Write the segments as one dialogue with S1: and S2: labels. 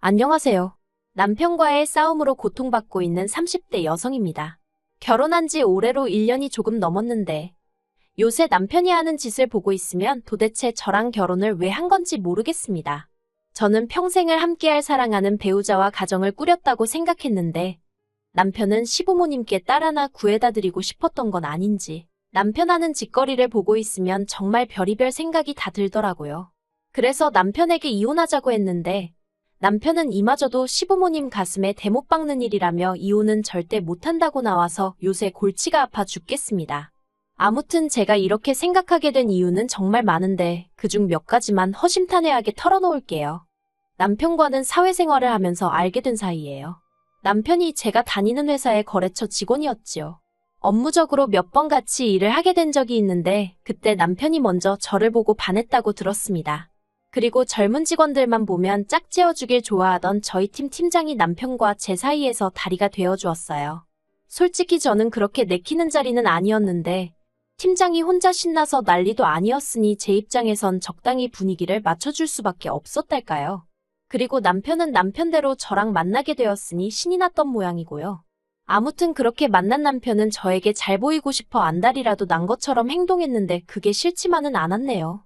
S1: 안녕하세요. 남편과의 싸움으로 고통받고 있는 30대 여성입니다. 결혼한 지 올해로 1년이 조금 넘었는데 요새 남편이 하는 짓을 보고 있으면 도대체 저랑 결혼을 왜 한 건지 모르겠습니다. 저는 평생을 함께할 사랑하는 배우자와 가정을 꾸렸다고 생각했는데 남편은 시부모님께 딸 하나 구해다 드리고 싶었던 건 아닌지 남편 하는 짓거리를 보고 있으면 정말 별의별 생각이 다 들더라고요. 그래서 남편에게 이혼하자고 했는데 남편은 이마저도 시부모님 가슴에 대못 박는 일이라며 이혼은 절대 못한다고 나와서 요새 골치가 아파 죽겠습니다. 아무튼 제가 이렇게 생각하게 된 이유는 정말 많은데 그중 몇 가지만 허심탄회하게 털어놓을게요. 남편과는 사회생활을 하면서 알게 된 사이예요. 남편이 제가 다니는 회사의 거래처 직원이었지요. 업무적으로 몇 번 같이 일을 하게 된 적이 있는데 그때 남편이 먼저 저를 보고 반했다고 들었습니다. 그리고 젊은 직원들만 보면 짝지어주길 좋아하던 저희 팀 팀장이 남편과 제 사이에서 다리가 되어주었어요. 솔직히 저는 그렇게 내키는 자리는 아니었는데 팀장이 혼자 신나서 난리도 아니었으니 제 입장에선 적당히 분위기를 맞춰줄 수밖에 없었달까요. 그리고 남편은 남편대로 저랑 만나게 되었으니 신이 났던 모양이고요. 아무튼 그렇게 만난 남편은 저에게 잘 보이고 싶어 안달이라도 난 것처럼 행동했는데 그게 싫지만은 않았네요.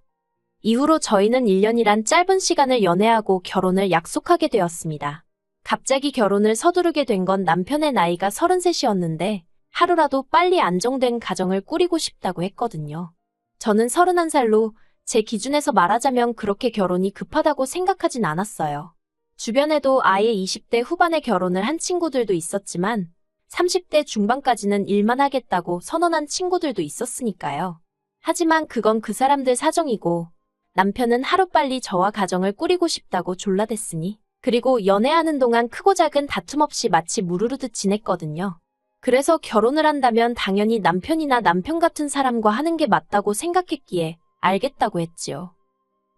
S1: 이후로 저희는 1년이란 짧은 시간을 연애하고 결혼을 약속하게 되었습니다. 갑자기 결혼을 서두르게 된 건 남편의 나이가 33이었는데 하루라도 빨리 안정된 가정을 꾸리고 싶다고 했거든요. 저는 31살로 제 기준에서 말하자면 그렇게 결혼이 급하다고 생각하진 않았어요. 주변에도 아예 20대 후반에 결혼을 한 친구들도 있었지만 30대 중반까지는 일만 하겠다고 선언한 친구들도 있었으니까요. 하지만 그건 그 사람들 사정이고 남편은 하루빨리 저와 가정을 꾸리고 싶다고 졸라댔으니 그리고 연애하는 동안 크고 작은 다툼 없이 마치 무르르듯 지냈거든요. 그래서 결혼을 한다면 당연히 남편이나 남편 같은 사람과 하는 게 맞다고 생각했기에 알겠다고 했지요.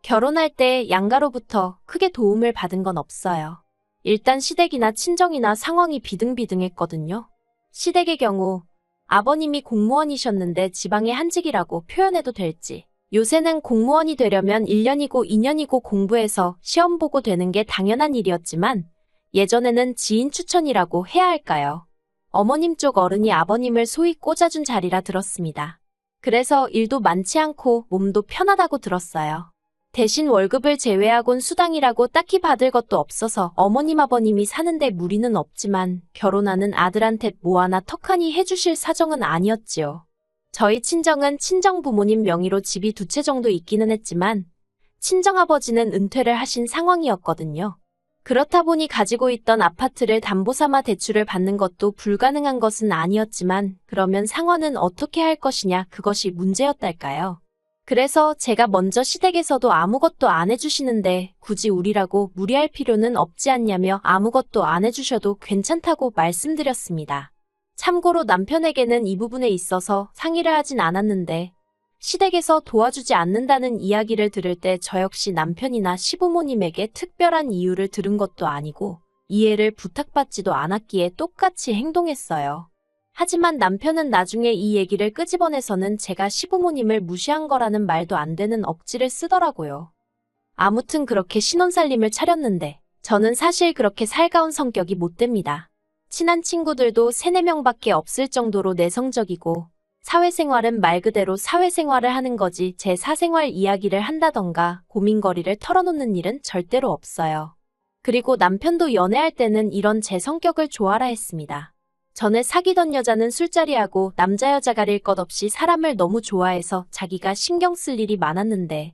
S1: 결혼할 때 양가로부터 크게 도움을 받은 건 없어요. 일단 시댁이나 친정이나 상황이 비등비등했거든요. 시댁의 경우 아버님이 공무원이셨는데 지방의 한직이라고 표현해도 될지 요새는 공무원이 되려면 1년이고 2년이고 공부해서 시험 보고 되는 게 당연한 일이었지만 예전에는 지인 추천이라고 해야 할까요? 어머님 쪽 어른이 아버님을 소위 꽂아준 자리라 들었습니다. 그래서 일도 많지 않고 몸도 편하다고 들었어요. 대신 월급을 제외하곤 수당이라고 딱히 받을 것도 없어서 어머님 아버님이 사는데 무리는 없지만 결혼하는 아들한테 뭐 하나 턱하니 해주실 사정은 아니었지요. 저희 친정은 친정 부모님 명의로 집이 2채 정도 있기는 했지만 친정아버지는 은퇴를 하신 상황이었거든요. 그렇다 보니 가지고 있던 아파트를 담보 삼아 대출을 받는 것도 불가능한 것은 아니었지만 그러면 상환은 어떻게 할 것이냐 그것이 문제였달까요. 그래서 제가 먼저 시댁에서도 아무것도 안 해주시는데 굳이 우리라고 무리할 필요는 없지 않냐며 아무것도 안 해주셔도 괜찮다고 말씀드렸습니다. 참고로 남편에게는 이 부분에 있어서 상의를 하진 않았는데 시댁에서 도와주지 않는다는 이야기를 들을 때 저 역시 남편이나 시부모님에게 특별한 이유를 들은 것도 아니고 이해를 부탁받지도 않았기에 똑같이 행동했어요. 하지만 남편은 나중에 이 얘기를 끄집어내서는 제가 시부모님을 무시한 거라는 말도 안 되는 억지를 쓰더라고요. 아무튼 그렇게 신혼살림을 차렸는데 저는 사실 그렇게 살가운 성격이 못 됩니다. 친한 친구들도 3, 4명밖에 없을 정도로 내성적이고 사회생활은 말 그대로 사회생활을 하는 거지 제 사생활 이야기를 한다던가 고민거리를 털어놓는 일은 절대로 없어요. 그리고 남편도 연애할 때는 이런 제 성격을 좋아라 했습니다. 전에 사귀던 여자는 술자리하고 남자 여자 가릴 것 없이 사람을 너무 좋아해서 자기가 신경 쓸 일이 많았는데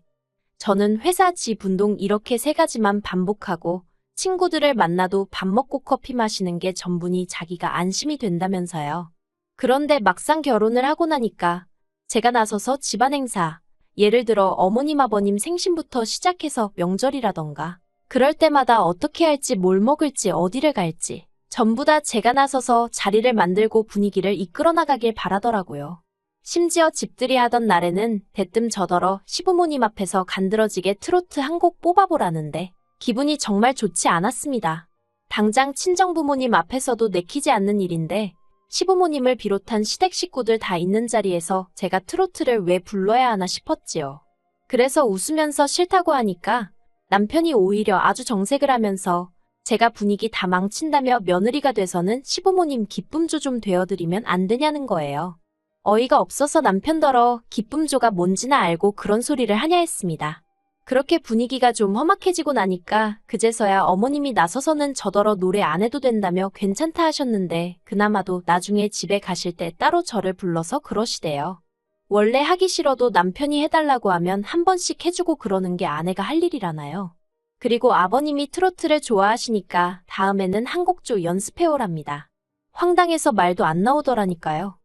S1: 저는 회사 집 운동 이렇게 3가지만 반복하고 친구들을 만나도 밥 먹고 커피 마시는 게 전부니 자기가 안심이 된다면서요. 그런데 막상 결혼을 하고 나니까 제가 나서서 집안 행사, 예를 들어 어머님 아버님 생신부터 시작해서 명절이라던가 그럴 때마다 어떻게 할지 뭘 먹을지 어디를 갈지 전부 다 제가 나서서 자리를 만들고 분위기를 이끌어 나가길 바라더라고요. 심지어 집들이 하던 날에는 대뜸 저더러 시부모님 앞에서 간드러지게 트로트 한 곡 뽑아보라는데 기분이 정말 좋지 않았습니다. 당장 친정부모님 앞에서도 내키지 않는 일인데 시부모님을 비롯한 시댁 식구들 다 있는 자리에서 제가 트로트를 왜 불러야 하나 싶었지요. 그래서 웃으면서 싫다고 하니까 남편이 오히려 아주 정색을 하면서 제가 분위기 다 망친다며 며느리가 돼서는 시부모님 기쁨조 좀 되어드리면 안 되냐는 거예요. 어이가 없어서 남편더러 기쁨조가 뭔지나 알고 그런 소리를 하냐 했습니다. 그렇게 분위기가 좀 험악해지고 나니까 그제서야 어머님이 나서서는 저더러 노래 안 해도 된다며 괜찮다 하셨는데 그나마도 나중에 집에 가실 때 따로 저를 불러서 그러시대요. 원래 하기 싫어도 남편이 해달라고 하면 한 번씩 해주고 그러는 게 아내가 할 일이라나요. 그리고 아버님이 트로트를 좋아하시니까 다음에는 한 곡조 연습해오랍니다. 황당해서 말도 안 나오더라니까요.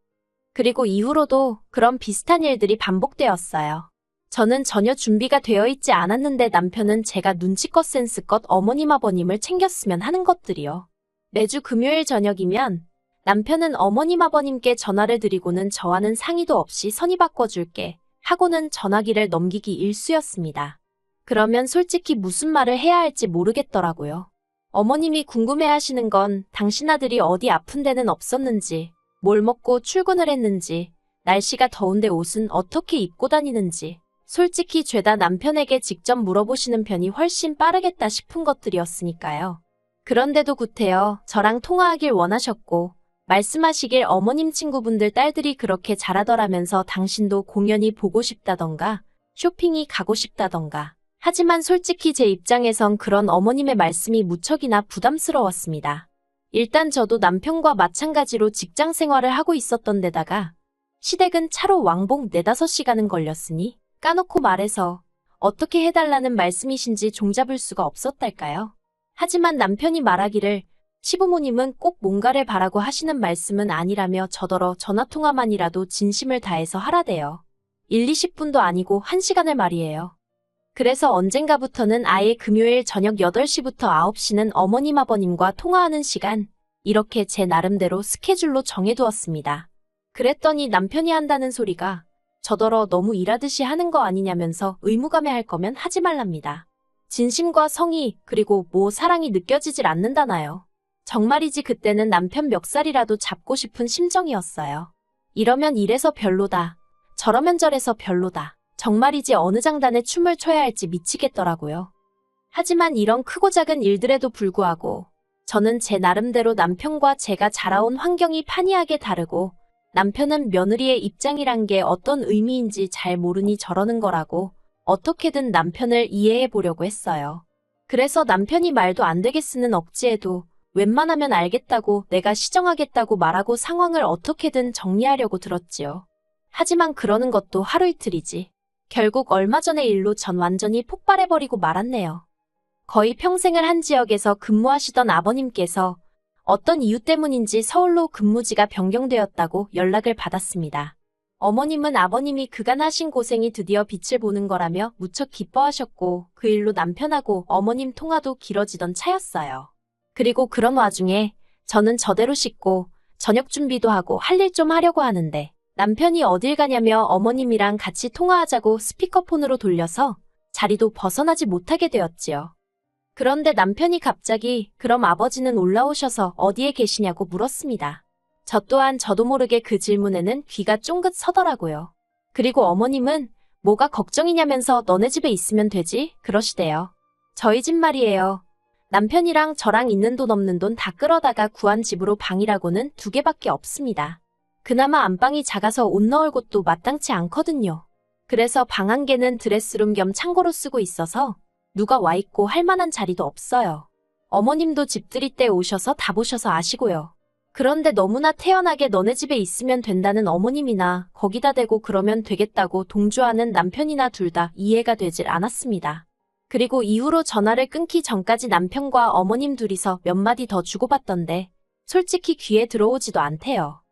S1: 그리고 이후로도 그런 비슷한 일들이 반복되었어요. 저는 전혀 준비가 되어 있지 않았는데 남편은 제가 눈치껏 센스껏 어머님 아버님을 챙겼으면 하는 것들이요. 매주 금요일 저녁이면 남편은 어머님 아버님께 전화를 드리고는 저와는 상의도 없이 선의 바꿔줄게 하고는 전화기를 넘기기 일쑤였습니다. 그러면 솔직히 무슨 말을 해야 할지 모르겠더라고요. 어머님이 궁금해하시는 건 당신 아들이 어디 아픈 데는 없었는지, 뭘 먹고 출근을 했는지, 날씨가 더운데 옷은 어떻게 입고 다니는지, 솔직히 죄다 남편에게 직접 물어보시는 편이 훨씬 빠르겠다 싶은 것들이었으니까요. 그런데도 구태여 저랑 통화하길 원하셨고 말씀하시길 어머님 친구분들 딸들이 그렇게 잘하더라면서 당신도 공연이 보고 싶다던가 쇼핑이 가고 싶다던가 하지만 솔직히 제 입장에선 그런 어머님의 말씀이 무척이나 부담스러웠습니다. 일단 저도 남편과 마찬가지로 직장 생활을 하고 있었던 데다가 시댁은 차로 왕복 4~5시간은 걸렸으니 까놓고 말해서 어떻게 해달라는 말씀이신지 종잡을 수가 없었달까요? 하지만 남편이 말하기를 시부모님은 꼭 뭔가를 바라고 하시는 말씀은 아니라며 저더러 전화통화만이라도 진심을 다해서 하라대요. 1~20분도 아니고 1시간을 말이에요. 그래서 언젠가부터는 아예 금요일 저녁 8시부터 9시는 어머님 아버님과 통화하는 시간, 이렇게 제 나름대로 스케줄로 정해두었습니다. 그랬더니 남편이 한다는 소리가 저더러 너무 일하듯이 하는 거 아니냐면서 의무감에 할 거면 하지 말랍니다. 진심과 성의 그리고 사랑이 느껴지질 않는다나요. 정말이지 그때는 남편 멱살이라도 잡고 싶은 심정이었어요. 이러면 이래서 별로다. 저러면 저래서 별로다. 정말이지 어느 장단에 춤을 춰야 할지 미치겠더라고요. 하지만 이런 크고 작은 일들에도 불구하고 저는 제 나름대로 남편과 제가 자라온 환경이 판이하게 다르고 남편은 며느리의 입장이란 게 어떤 의미인지 잘 모르니 저러는 거라고 어떻게든 남편을 이해해 보려고 했어요. 그래서 남편이 말도 안 되겠으는 억지에도 웬만하면 알겠다고 내가 시정하겠다고 말하고 상황을 어떻게든 정리하려고 들었지요. 하지만 그러는 것도 하루 이틀이지. 결국 얼마 전의 일로 전 완전히 폭발해버리고 말았네요. 거의 평생을 한 지역에서 근무하시던 아버님께서 어떤 이유 때문인지 서울로 근무지가 변경되었다고 연락을 받았습니다. 어머님은 아버님이 그간 하신 고생이 드디어 빛을 보는 거라며 무척 기뻐하셨고 그 일로 남편하고 어머님 통화도 길어지던 차였어요. 그리고 그런 와중에 저는 저대로 씻고 저녁 준비도 하고 할 일 좀 하려고 하는데 남편이 어딜 가냐며 어머님이랑 같이 통화하자고 스피커폰으로 돌려서 자리도 벗어나지 못하게 되었지요. 그런데 남편이 갑자기 그럼 아버지는 올라오셔서 어디에 계시냐고 물었습니다. 저 또한 저도 모르게 그 질문에는 귀가 쫑긋 서더라고요. 그리고 어머님은 뭐가 걱정이냐면서 너네 집에 있으면 되지? 그러시대요. 저희 집 말이에요. 남편이랑 저랑 있는 돈 없는 돈 다 끌어다가 구한 집으로 방이라고는 2개밖에 없습니다. 그나마 안방이 작아서 옷 넣을 곳도 마땅치 않거든요. 그래서 방 1개는 드레스룸 겸 창고로 쓰고 있어서 누가 와 있고 할 만한 자리도 없어요. 어머님도 집들이 때 오셔서 다 보셔서 아시고요. 그런데 너무나 태연하게 너네 집에 있으면 된다는 어머님이나 거기다 대고 그러면 되겠다고 동조하는 남편이나 둘 다 이해가 되질 않았습니다. 그리고 이후로 전화를 끊기 전까지 남편과 어머님 둘이서 몇 마디 더 주고받던데 솔직히 귀에 들어오지도 않대요.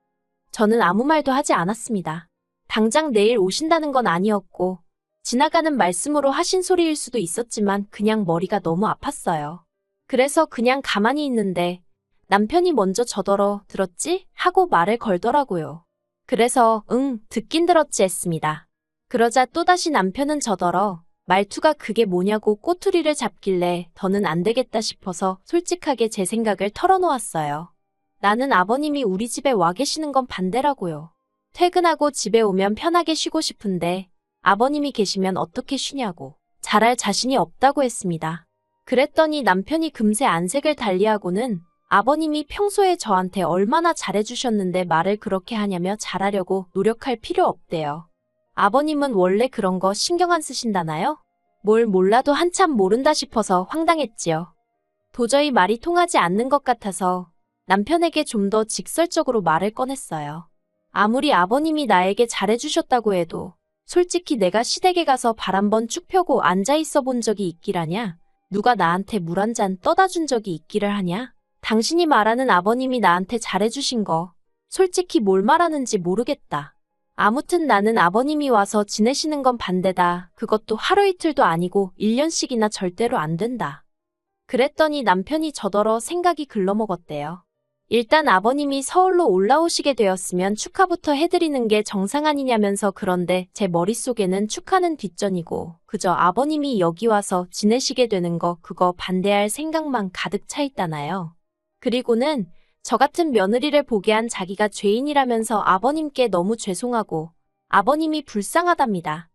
S1: 저는 아무 말도 하지 않았습니다. 당장 내일 오신다는 건 아니었고 지나가는 말씀으로 하신 소리일 수도 있었지만 그냥 머리가 너무 아팠어요. 그래서 그냥 가만히 있는데 남편이 먼저 저더러 들었지? 하고 말을 걸더라고요. 그래서 응, 듣긴 들었지 했습니다. 그러자 또다시 남편은 저더러 말투가 그게 뭐냐고 꼬투리를 잡길래 더는 안 되겠다 싶어서 솔직하게 제 생각을 털어놓았어요. 나는 아버님이 우리 집에 와 계시는 건 반대라고요. 퇴근하고 집에 오면 편하게 쉬고 싶은데 아버님이 계시면 어떻게 쉬냐고 잘할 자신이 없다고 했습니다. 그랬더니 남편이 금세 안색을 달리하고는 아버님이 평소에 저한테 얼마나 잘해주셨는데 말을 그렇게 하냐며 잘하려고 노력할 필요 없대요. 아버님은 원래 그런 거 신경 안 쓰신다나요? 뭘 몰라도 한참 모른다 싶어서 황당했지요. 도저히 말이 통하지 않는 것 같아서 남편에게 좀 더 직설적으로 말을 꺼냈어요. 아무리 아버님이 나에게 잘해주셨다고 해도 솔직히 내가 시댁에 가서 발 한번 쭉 펴고 앉아있어 본 적이 있기라냐? 누가 나한테 물 한 잔 떠다 준 적이 있기를 하냐? 당신이 말하는 아버님이 나한테 잘해주신 거 솔직히 뭘 말하는지 모르겠다. 아무튼 나는 아버님이 와서 지내시는 건 반대다. 그것도 하루 이틀도 아니고 1년씩이나 절대로 안 된다. 그랬더니 남편이 저더러 생각이 글러먹었대요. 일단 아버님이 서울로 올라오시게 되었으면 축하부터 해드리는 게 정상 아니냐면서 그런데 제 머릿속에는 축하는 뒷전이고 그저 아버님이 여기 와서 지내시게 되는 거 그거 반대할 생각만 가득 차 있다나요. 그리고는 저 같은 며느리를 보게 한 자기가 죄인이라면서 아버님께 너무 죄송하고 아버님이 불쌍하답니다.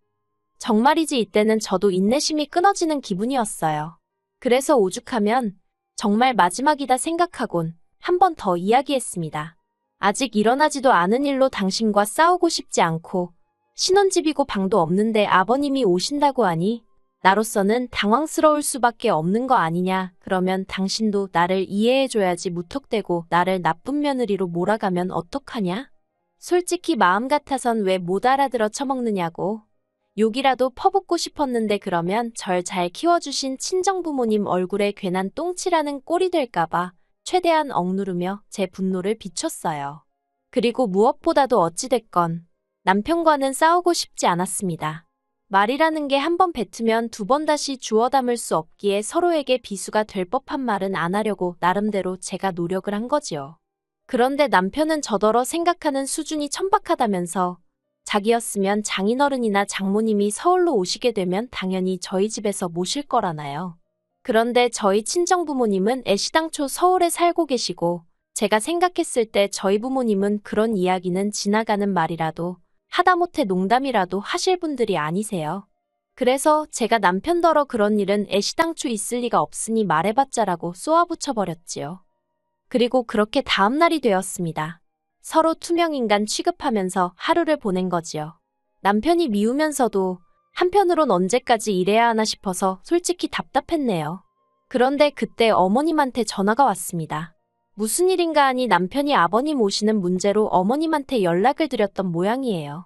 S1: 정말이지 이때는 저도 인내심이 끊어지는 기분이었어요. 그래서 오죽하면 정말 마지막이다 생각하곤 한 번 더 이야기했습니다. 아직 일어나지도 않은 일로 당신과 싸우고 싶지 않고 신혼집이고 방도 없는데 아버님이 오신다고 하니 나로서는 당황스러울 수밖에 없는 거 아니냐. 그러면 당신도 나를 이해해줘야지 무턱대고 나를 나쁜 며느리로 몰아가면 어떡하냐? 솔직히 마음 같아선 왜 못 알아들어 처먹느냐고. 욕이라도 퍼붓고 싶었는데 그러면 절 잘 키워주신 친정부모님 얼굴에 괜한 똥칠하는 꼴이 될까봐 최대한 억누르며 제 분노를 비췄어요. 그리고 무엇보다도 어찌됐건 남편과는 싸우고 싶지 않았습니다. 말이라는 게 한 번 뱉으면 두 번 다시 주워 담을 수 없기에 서로에게 비수가 될 법한 말은 안 하려고 나름대로 제가 노력을 한 거지요. 그런데 남편은 저더러 생각하는 수준이 천박하다면서 자기였으면 장인어른이나 장모님이 서울로 오시게 되면 당연히 저희 집에서 모실 거라나요. 그런데 저희 친정부모님은 애시당초 서울에 살고 계시고 제가 생각했을 때 저희 부모님은 그런 이야기는 지나가는 말이라도 하다못해 농담이라도 하실 분들이 아니세요. 그래서 제가 남편더러 그런 일은 애시당초 있을 리가 없으니 말해봤자라고 쏘아붙여버렸지요. 그리고 그렇게 다음날이 되었습니다. 서로 투명인간 취급하면서 하루를 보낸 거지요. 남편이 미우면서도 한편으론 언제까지 이래야 하나 싶어서 솔직히 답답했네요. 그런데 그때 어머님한테 전화가 왔습니다. 무슨 일인가 하니 남편이 아버님 오시는 문제로 어머님한테 연락을 드렸던 모양이에요.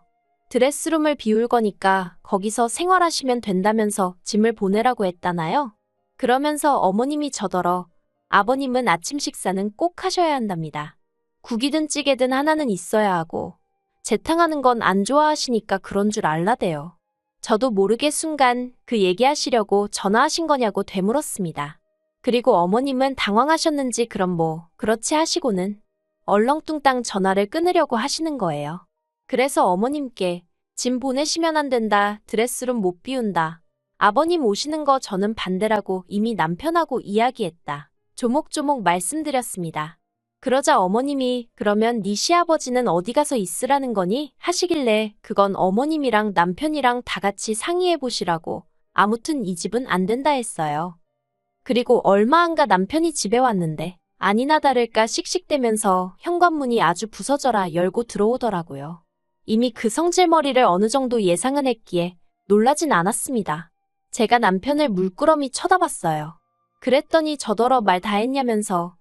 S1: 드레스룸을 비울 거니까 거기서 생활하시면 된다면서 짐을 보내라고 했다나요? 그러면서 어머님이 저더러 아버님은 아침 식사는 꼭 하셔야 한답니다. 국이든 찌개든 하나는 있어야 하고 재탕하는 건 안 좋아하시니까 그런 줄 알라대요. 저도 모르게 순간 그 얘기하시려고 전화하신 거냐고 되물었습니다. 그리고 어머님은 당황하셨는지 그럼 뭐 그렇지 하시고는 얼렁뚱땅 전화를 끊으려고 하시는 거예요. 그래서 어머님께 짐 보내시면 안 된다. 드레스룸 못 비운다. 아버님 오시는 거 저는 반대라고 이미 남편하고 이야기했다. 조목조목 말씀드렸습니다. 그러자 어머님이 그러면 네 시아버지는 어디 가서 있으라는 거니? 하시길래 그건 어머님이랑 남편이랑 다 같이 상의해 보시라고 아무튼 이 집은 안 된다 했어요. 그리고 얼마 안 가 남편이 집에 왔는데 아니나 다를까 씩씩대면서 현관문이 아주 부서져라 열고 들어오더라고요. 이미 그 성질머리를 어느 정도 예상은 했기에 놀라진 않았습니다. 제가 남편을 물끄러미 쳐다봤어요. 그랬더니 저더러 말 다 했냐면서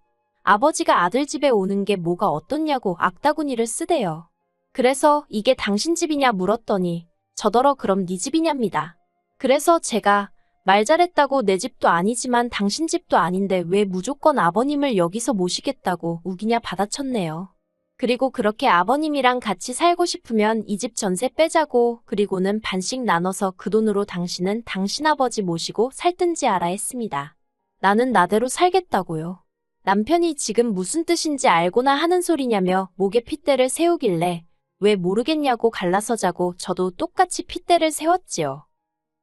S1: 아버지가 아들 집에 오는 게 뭐가 어떻냐고 악다구니를 쓰대요. 그래서 이게 당신 집이냐 물었더니 저더러 그럼 네 집이냐입니다. 그래서 제가 말 잘했다고 내 집도 아니지만 당신 집도 아닌데 왜 무조건 아버님을 여기서 모시겠다고 우기냐 받아쳤네요. 그리고 그렇게 아버님이랑 같이 살고 싶으면 이 집 전세 빼자고 그리고는 반씩 나눠서 그 돈으로 당신은 당신 아버지 모시고 살든지 알아 했습니다. 나는 나대로 살겠다고요. 남편이 지금 무슨 뜻인지 알고나 하는 소리냐며 목에 핏대를 세우길래 왜 모르겠냐고 갈라서자고 저도 똑같이 핏대를 세웠지요.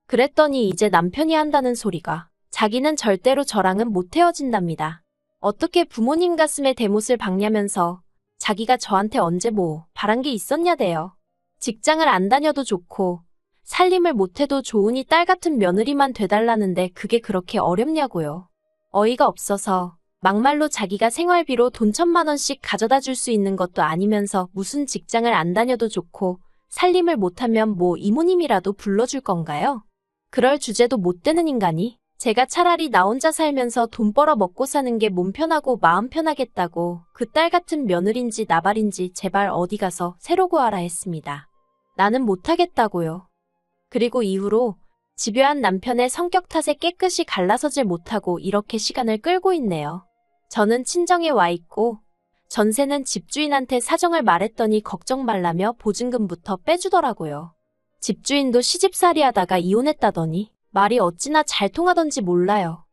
S1: 그랬더니 이제 남편이 한다는 소리가 자기는 절대로 저랑은 못 헤어진답니다. 어떻게 부모님 가슴에 대못을 박냐면서 자기가 저한테 언제 뭐 바란 게 있었냐대요. 직장을 안 다녀도 좋고 살림을 못해도 좋으니 딸 같은 며느리만 돼달라는데 그게 그렇게 어렵냐고요. 어이가 없어서 막말로 자기가 생활비로 돈 1,000만 원씩 가져다 줄 수 있는 것도 아니면서 무슨 직장을 안 다녀도 좋고 살림을 못하면 뭐 이모님이라도 불러줄 건가요? 그럴 주제도 못 되는 인간이 제가 차라리 나 혼자 살면서 돈 벌어 먹고 사는 게 몸 편하고 마음 편하겠다고 그 딸 같은 며느린지 나발인지 제발 어디 가서 새로 구하라 했습니다. 나는 못하겠다고요. 그리고 이후로 집요한 남편의 성격 탓에 깨끗이 갈라서질 못하고 이렇게 시간을 끌고 있네요. 저는 친정에 와 있고 전세는 집주인한테 사정을 말했더니 걱정 말라며 보증금부터 빼주더라고요. 집주인도 시집살이 하다가 이혼했다더니 말이 어찌나 잘 통하던지 몰라요.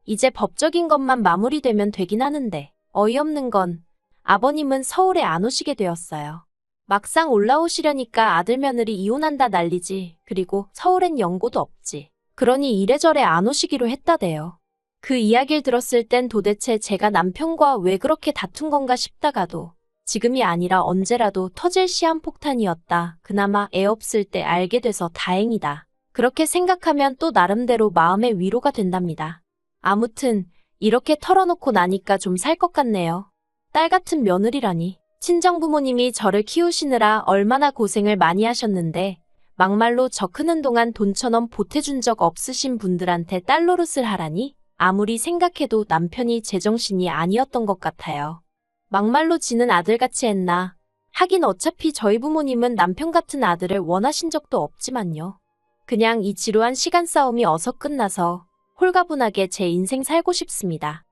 S1: 이제 법적인 것만 마무리되면 되긴 하는데 어이없는 건 아버님은 서울에 안 오시게 되었어요. 막상 올라오시려니까 아들 며느리 이혼한다 난리지. 그리고 서울엔 연고도 없지. 그러니 이래저래 안 오시기로 했다대요. 그 이야기를 들었을 땐 도대체 제가 남편과 왜 그렇게 다툰 건가 싶다가도 지금이 아니라 언제라도 터질 시한폭탄이었다. 그나마 애 없을 때 알게 돼서 다행이다. 그렇게 생각하면 또 나름대로 마음의 위로가 된답니다. 아무튼 이렇게 털어놓고 나니까 좀 살 것 같네요. 딸 같은 며느리라니. 친정부모님이 저를 키우시느라 얼마나 고생을 많이 하셨는데 막말로 저 크는 동안 돈 1,000원 보태준 적 없으신 분들한테 딸 노릇을 하라니 아무리 생각해도 남편이 제정신이 아니었던 것 같아요. 막말로 지는 아들같이 했나. 하긴 어차피 저희 부모님은 남편 같은 아들을 원하신 적도 없지만요. 그냥 이 지루한 시간 싸움이 어서 끝나서 홀가분하게 제 인생 살고 싶습니다.